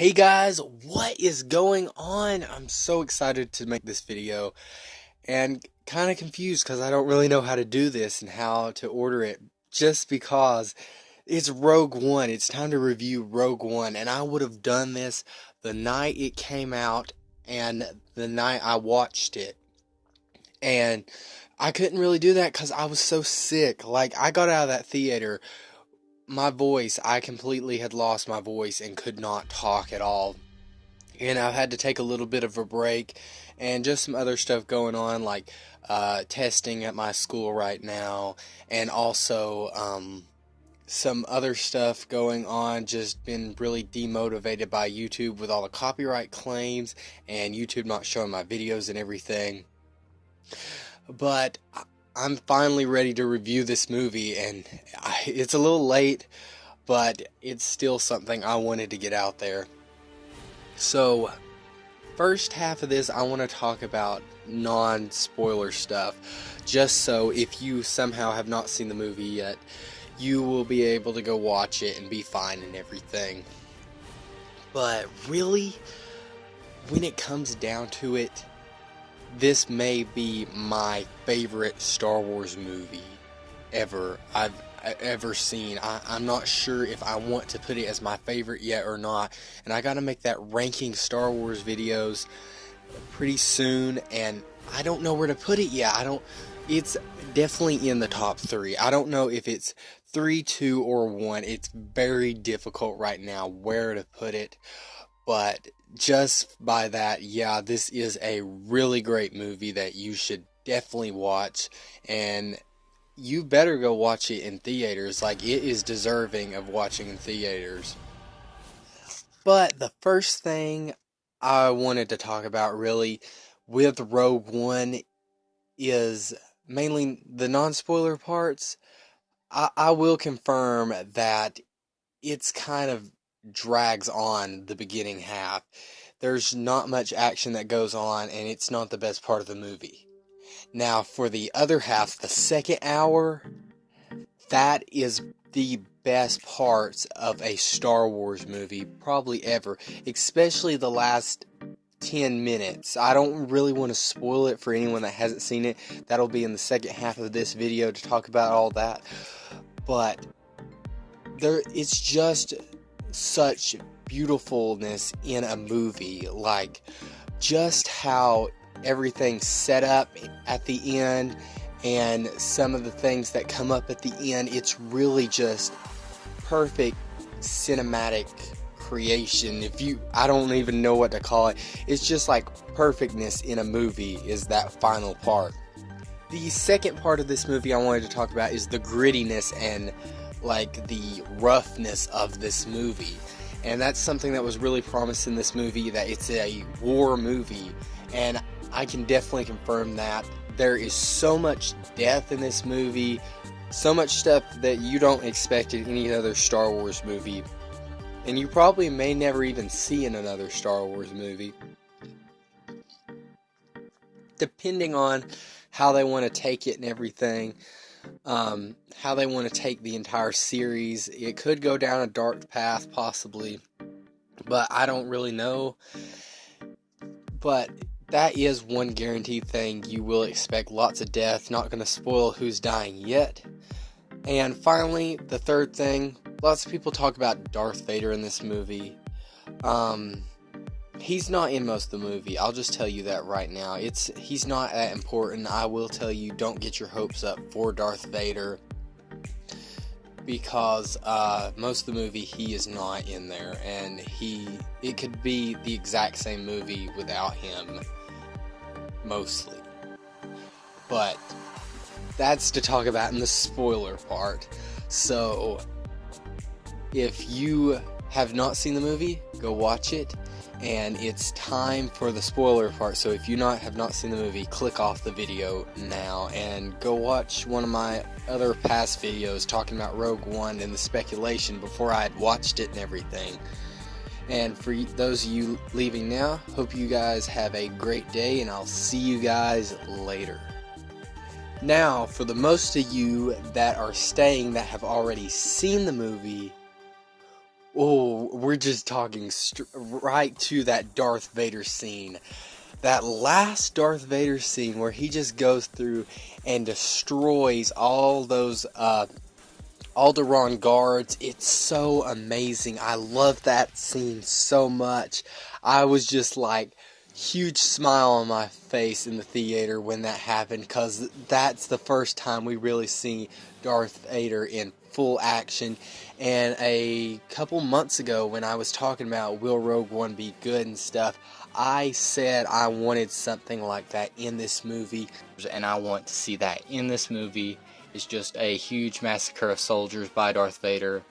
Hey guys, what is going on? I'm so excited to make this video and kind of confused because I don't really know how to do this and how to order it just because it's Rogue One. It's time to review Rogue One, and I would have done this the night it came out and the night I watched it. And I couldn't really do that because I was so sick. Like, I got out of that theater, I completely had lost my voice and could not talk at all. And I've had to take a little bit of a break and just some other stuff going on, like testing at my school right now, and also some other stuff going on. Just been really demotivated by YouTube with all the copyright claims and YouTube not showing my videos and everything. But I'm finally ready to review this movie, and it's a little late, but it's still something I wanted to get out there. So, first half of this, I want to talk about non-spoiler stuff, just so if you somehow have not seen the movie yet, you will be able to go watch it and be fine and everything. But really, when it comes down to it, this may be my favorite Star Wars movie I've ever seen. I'm not sure if I want to put it as my favorite yet or not, and I gotta make that ranking Star Wars videos pretty soon, and I don't know where to put it yet. It's definitely in the top 3. I don't know if it's 3, 2, or 1. It's very difficult right now where to put it, but just by that, yeah, this is a really great movie that you should definitely watch, and you better go watch it in theaters. Like, it is deserving of watching in theaters. But the first thing I wanted to talk about really with Rogue One is mainly the non-spoiler parts. I will confirm that it's kind of drags on the beginning half. There's not much action that goes on, and it's not the best part of the movie. Now, for the other half, the second hour, that is the best parts of a Star Wars movie probably ever, especially the last 10 minutes. I don't really want to spoil it for anyone that hasn't seen it. That'll be in the second half of this video to talk about all that. But it's just such beautifulness in a movie, like just how everything's set up at the end and some of the things that come up at the end. It's really just perfect cinematic creation. I don't even know what to call it. It's just like perfectness in a movie is that final part. The second part of this movie I wanted to talk about is the grittiness and like the roughness of this movie. And that's something that was really promised in this movie, that it's a war movie, and I can definitely confirm that. There is so much death in this movie, so much stuff that you don't expect in any other Star Wars movie, and you probably may never even see in another Star Wars movie. Depending on how they want to take it and everything, how they want to take the entire series, it could go down a dark path possibly, but I don't really know. But that is one guaranteed thing: you will expect lots of death. Not going to spoil who's dying yet. And finally, the third thing, lots of people talk about Darth Vader in this movie. He's not in most of the movie. I'll just tell you that right now. He's not that important. I will tell you, don't get your hopes up for Darth Vader, because most of the movie he is not in there, and it could be the exact same movie without him, mostly. But that's to talk about in the spoiler part. So if you have not seen the movie, go watch it. And it's time for the spoiler part, so if you have not seen the movie, click off the video now and go watch one of my other past videos talking about Rogue One and the speculation before I had watched it and everything. And for those of you leaving now, hope you guys have a great day, and I'll see you guys later. Now, for the most of you that are staying that have already seen the movie, Oh, we're just talking right to that Darth Vader scene. That last Darth Vader scene where he just goes through and destroys all those Alderaan guards. It's so amazing. I love that scene so much. I was just like, huge smile on my face in the theater when that happened, because that's the first time we really see Darth Vader in full action. And a couple months ago, when I was talking about will Rogue One be good and stuff, I said I wanted something like that in this movie, and I want to see that in this movie. It's just a huge massacre of soldiers by Darth Vader.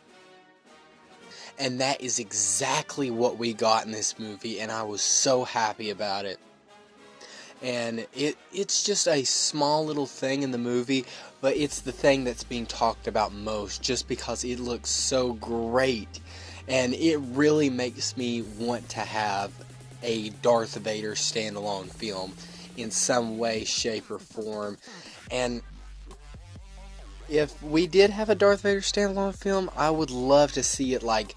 And that is exactly what we got in this movie, and I was so happy about it. And it's just a small little thing in the movie, but it's the thing that's being talked about most, just because it looks so great. And it really makes me want to have a Darth Vader standalone film in some way, shape, or form. And if we did have a Darth Vader standalone film, I would love to see it like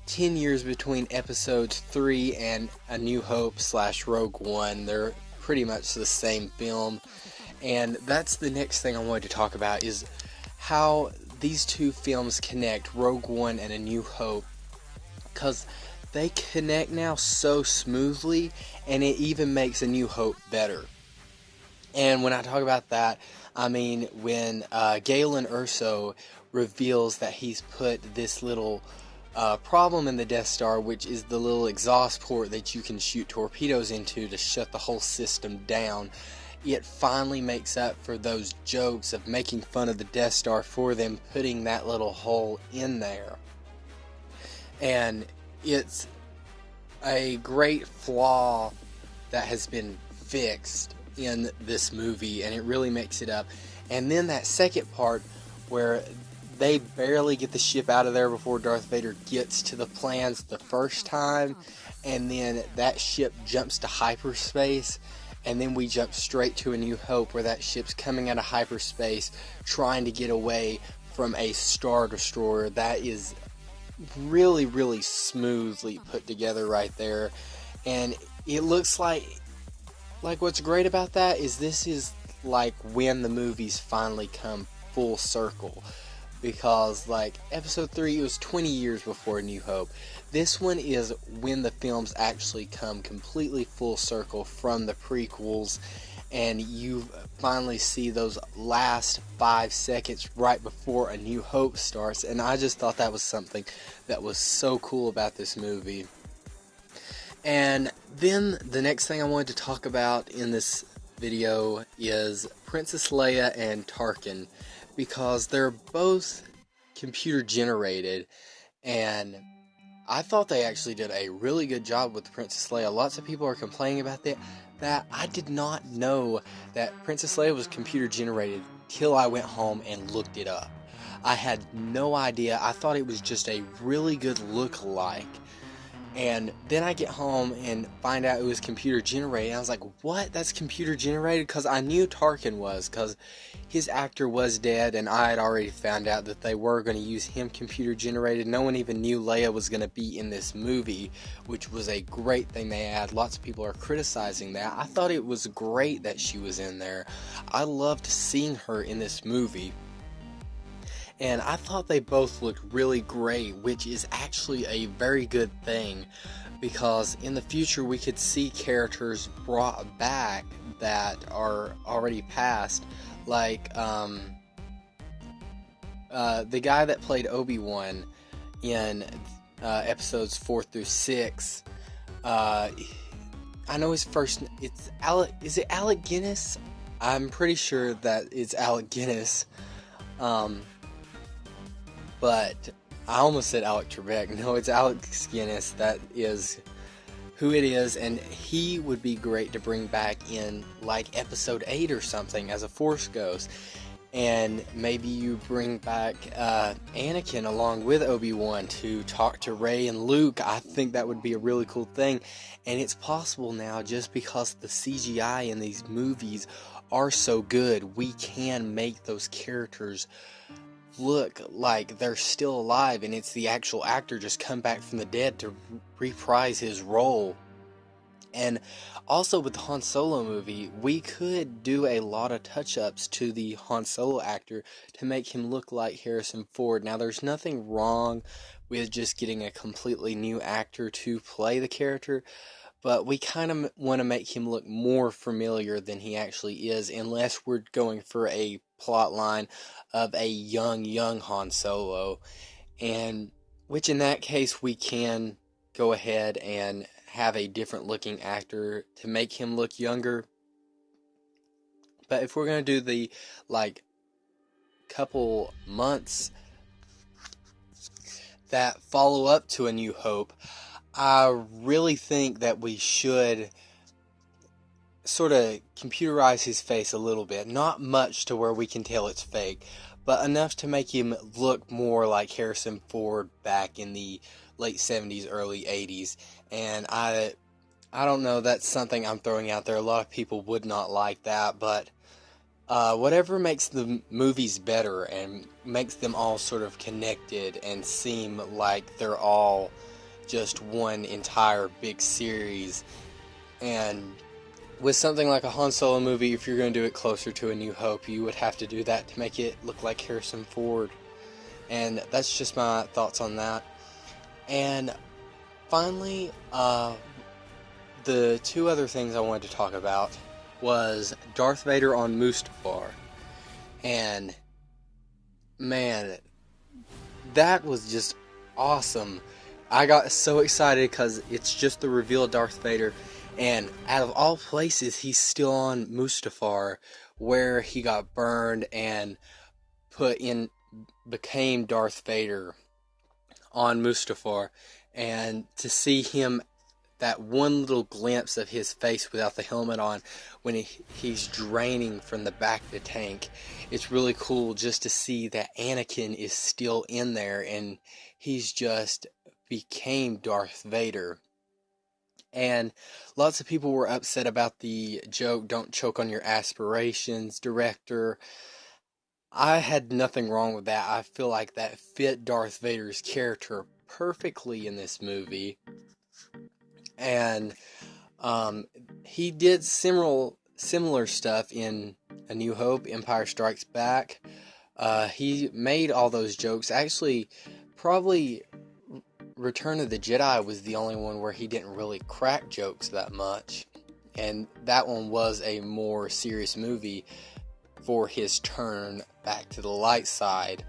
10 years between episodes 3 and A New Hope / Rogue One. They're pretty much the same film. And that's the next thing I wanted to talk about, is how these two films connect, Rogue One and A New Hope. Because they connect now so smoothly, and it even makes A New Hope better. And when I talk about that, I mean when Galen Erso reveals that he's put this little problem in the Death Star, which is the little exhaust port that you can shoot torpedoes into to shut the whole system down. It finally makes up for those jokes of making fun of the Death Star for them putting that little hole in there. And it's a great flaw that has been fixed in this movie, and it really makes it up. And then that second part where they barely get the ship out of there before Darth Vader gets to the plans the first time, and then that ship jumps to hyperspace, and then we jump straight to A New Hope where that ship's coming out of hyperspace trying to get away from a Star Destroyer. That is really, really smoothly put together right there. And it looks like what's great about that is this is like when the movies finally come full circle. Because like episode 3, it was 20 years before A New Hope. This one is when the films actually come completely full circle from the prequels, and you finally see those last 5 seconds right before A New Hope starts. And I just thought that was something that was so cool about this movie. And then the next thing I wanted to talk about in this video is Princess Leia and Tarkin, because they're both computer generated, and I thought they actually did a really good job with Princess Leia. Lots of people are complaining about that. I did not know that Princess Leia was computer generated till I went home and looked it up. I had no idea. I thought it was just a really good look-alike. And then I get home and find out it was computer generated. And I was like, what? That's computer generated? Because I knew Tarkin was, because his actor was dead, and I had already found out that they were going to use him computer generated. No one even knew Leia was going to be in this movie, which was a great thing they had. Lots of people are criticizing that. I thought it was great that she was in there. I loved seeing her in this movie. And I thought they both looked really great, which is actually a very good thing, because in the future we could see characters brought back that are already past, like the guy that played Obi-Wan in episodes 4 through 6. I know his first. It's Alec. Is it Alec Guinness? I'm pretty sure that it's Alec Guinness. But I almost said Alec Trebek. No, it's Alex Guinness. That is who it is, and he would be great to bring back in like episode 8 or something as a Force Ghost. And maybe you bring back Anakin along with Obi-Wan to talk to Rey and Luke. I think that would be a really cool thing. And it's possible now, just because the CGI in these movies are so good, we can make those characters look like they're still alive and it's the actual actor just come back from the dead to reprise his role. And also with the Han Solo movie, we could do a lot of touch-ups to the Han Solo actor to make him look like Harrison Ford. Now, there's nothing wrong with just getting a completely new actor to play the character, but we kind of want to make him look more familiar than he actually is, unless we're going for a plot line of a young Han Solo, and which in that case we can go ahead and have a different looking actor to make him look younger. But if we're going to do the like couple months that follow up to A New Hope, I really think that we should sort of computerize his face a little bit. Not much to where we can tell it's fake, but enough to make him look more like Harrison Ford back in the late 70s, early 80s. And I don't know, that's something I'm throwing out there. A lot of people would not like that, but whatever makes the movies better and makes them all sort of connected and seem like they're all just one entire big series. And with something like a Han Solo movie, if you're going to do it closer to A New Hope, you would have to do that to make it look like Harrison Ford. And that's just my thoughts on that. And finally, the two other things I wanted to talk about was Darth Vader on Mustafar. And man, that was just awesome. I got so excited because it's just the reveal of Darth Vader, and out of all places, he's still on Mustafar, where he got burned and became Darth Vader on Mustafar. And to see him, that one little glimpse of his face without the helmet on when he's draining from the back of the tank, it's really cool just to see that Anakin is still in there and he's just became Darth Vader. And lots of people were upset about the joke, "Don't choke on your aspirations, director." I had nothing wrong with that. I feel like that fit Darth Vader's character perfectly in this movie. And he did similar stuff in A New Hope, Empire Strikes Back. He made all those jokes. Actually, probably Return of the Jedi was the only one where he didn't really crack jokes that much. And that one was a more serious movie for his turn back to the light side.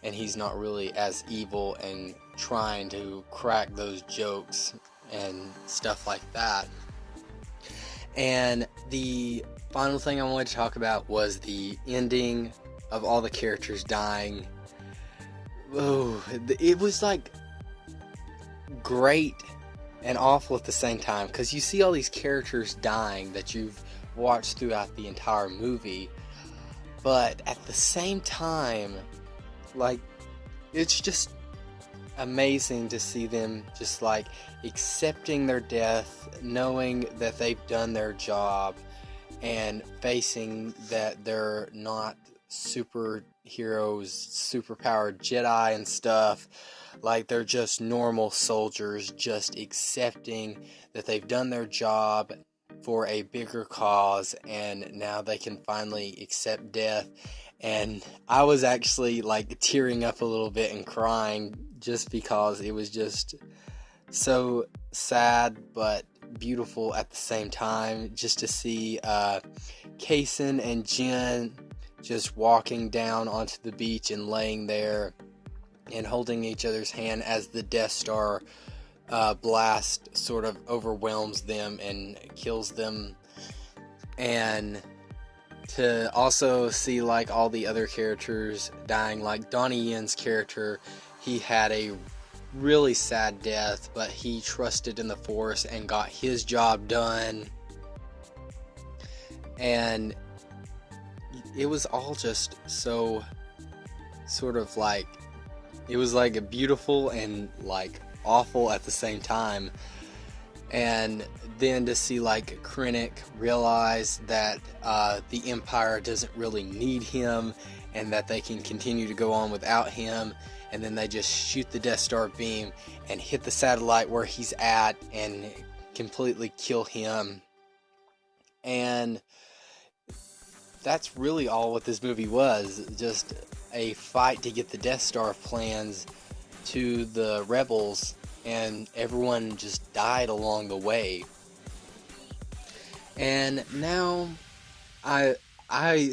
And he's not really as evil and trying to crack those jokes and stuff like that. And the final thing I wanted to talk about was the ending of all the characters dying. Oh, it was like great and awful at the same time, because you see all these characters dying that you've watched throughout the entire movie, but at the same time, like, it's just amazing to see them just like accepting their death, knowing that they've done their job, and facing that they're not superheroes, superpowered Jedi and stuff. Like, they're just normal soldiers, just accepting that they've done their job for a bigger cause, and now they can finally accept death. And I was actually like tearing up a little bit and crying, just because it was just so sad but beautiful at the same time, just to see Kaysen and Jyn just walking down onto the beach and laying there and holding each other's hand as the Death Star blast sort of overwhelms them and kills them. And to also see like all the other characters dying, like Donnie Yen's character, he had a really sad death, but he trusted in the Force and got his job done. And it was all just so sort of like, it was like a beautiful and like awful at the same time. And then to see like Krennic realize that the Empire doesn't really need him, and that they can continue to go on without him, and then they just shoot the Death Star beam and hit the satellite where he's at and completely kill him. And that's really all what this movie was, just a fight to get the Death Star plans to the rebels, and everyone just died along the way. And now I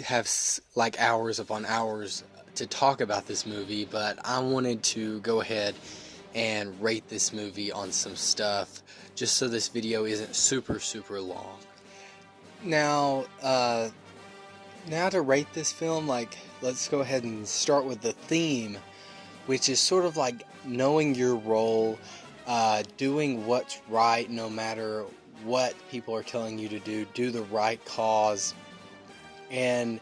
have like hours upon hours to talk about this movie, but I wanted to go ahead and rate this movie on some stuff, just so this video isn't super long. Now to rate this film, like, let's go ahead and start with the theme, which is sort of like knowing your role, doing what's right no matter what people are telling you to do the right cause, and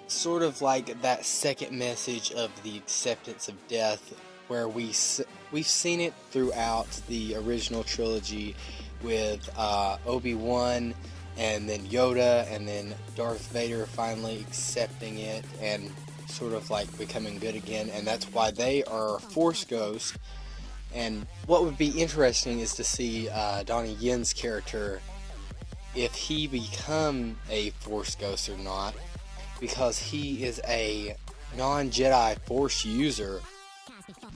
sort of like that second message of the acceptance of death, where we've seen it throughout the original trilogy with Obi-Wan, and then Yoda, and then Darth Vader finally accepting it and sort of like becoming good again, and that's why they are Force ghosts. And what would be interesting is to see Donnie Yen's character, if he become a Force ghost or not, because he is a non-Jedi Force user.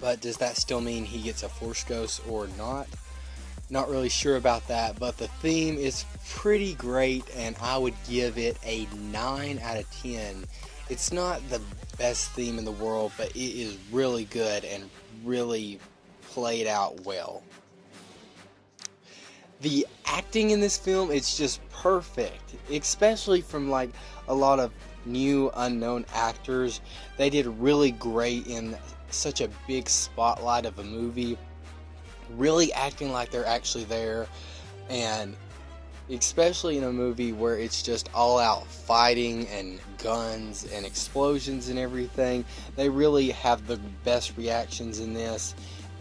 But does that still mean he gets a Force ghost or not? Not really sure about that, but the theme is pretty great, and I would give it a 9 out of 10. It's not the best theme in the world, but it is really good and really played out well. The acting in this film, it's just perfect, especially from like a lot of new unknown actors. They did really great in such a big spotlight of a movie, really acting like they're actually there, and especially in a movie where it's just all out fighting and guns and explosions and everything. They really have the best reactions in this,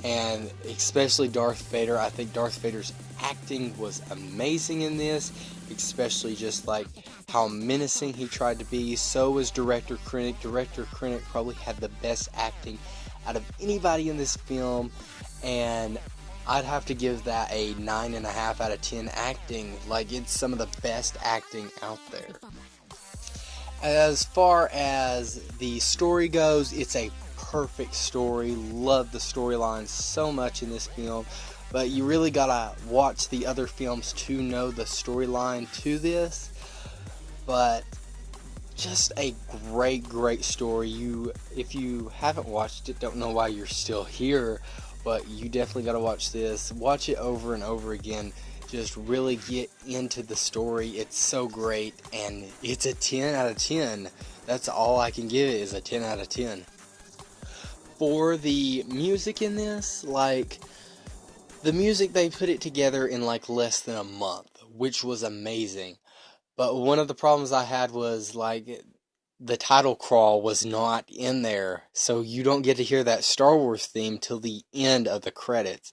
and especially Darth Vader. I think Darth Vader's acting was amazing in this, especially just like how menacing he tried to be. So was Director Krennic. Director Krennic probably had the best acting out of anybody in this film, and I'd have to give that a 9.5 out of 10 acting. Like, it's some of the best acting out there. As far as the story goes, it's a perfect story. Love the storyline so much in this film, but you really gotta watch the other films to know the storyline to this. But just a great story. If you haven't watched it, don't know why you're still here, but you definitely gotta watch this. Watch it over and over again. Just really get into the story. It's so great, and it's a 10 out of 10. That's all I can give it, is a 10 out of 10. For the music in this, like, the music, they put it together in like less than a month, which was amazing. But one of the problems I had was, like, the title crawl was not in there, so you don't get to hear that Star Wars theme till the end of the credits.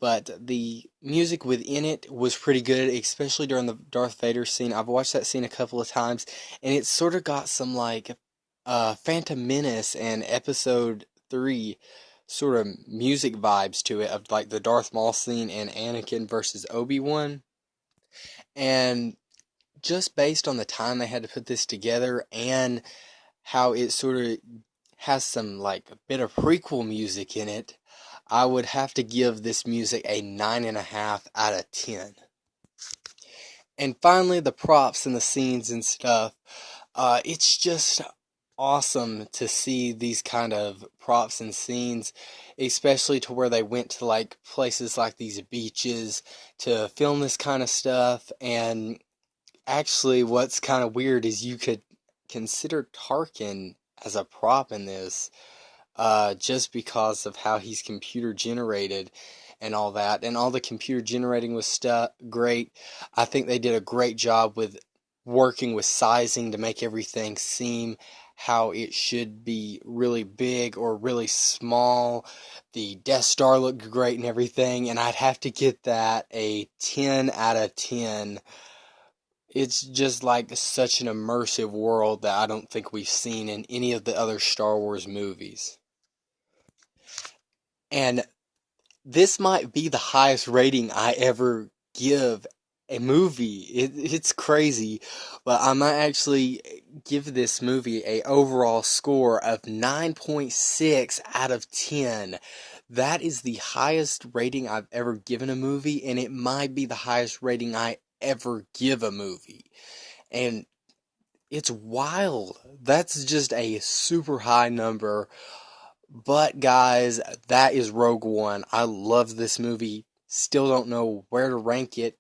But the music within it was pretty good, especially during the Darth Vader scene. I've watched that scene a couple of times, and it's sort of got some like Phantom Menace and Episode 3 sort of music vibes to it, of like the Darth Maul scene and Anakin versus Obi-Wan. And just based on the time they had to put this together and how it sort of has some like a bit of prequel music in it, I would have to give this music a 9.5 out of 10. And finally, the props and the scenes and stuff. It's just awesome to see these kind of props and scenes, especially to where they went to like places like these beaches to film this kind of stuff. And actually, what's kind of weird is you could consider Tarkin as a prop in this, just because of how he's computer generated and all that. And all the computer generating was great. I think they did a great job with working with sizing to make everything seem how it should be, really big or really small. The Death Star looked great and everything, and I'd have to get that a 10 out of 10. It's just like such an immersive world that I don't think we've seen in any of the other Star Wars movies. And this might be the highest rating I ever give a movie. It's crazy, but I might actually give this movie a overall score of 9.6 out of 10. That is the highest rating I've ever given a movie, and it might be the highest rating I ever give a movie. And it's wild. That's just a super high number. But guys, that is Rogue One. I love this movie. Still don't know where to rank it.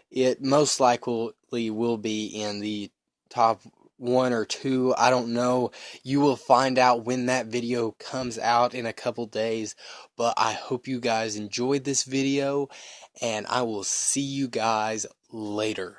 It most likely will be in the top one or two. I don't know. You will find out when that video comes out in a couple days. But I hope you guys enjoyed this video, and I will see you guys later.